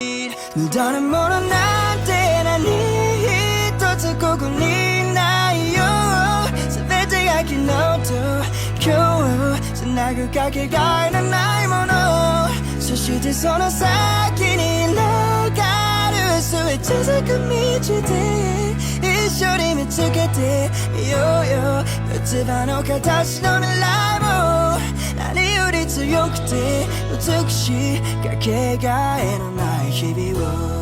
無駄なものなんて何一つここにないよ。全てが昨日と今日つなぐかけがえのないもの、そしてその先に流る末続く道で一緒に見つけてみようよ。四つ葉の形の未来も何より強くて美しいかけがえのない日々を。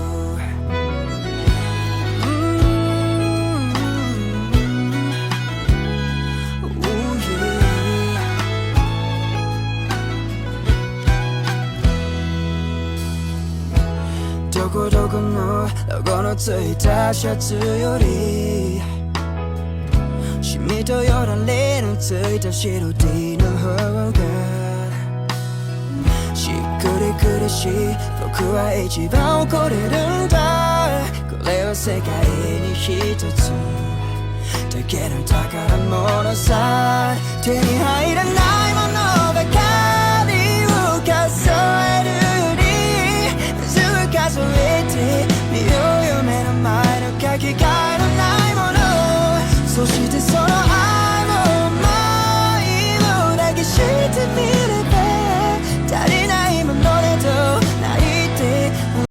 どこどこのロゴのついたシャツよりシミとよだれのついた白 T の方がしっくりくるし、僕は一番怒れるんだ。これは世界に一つだけの宝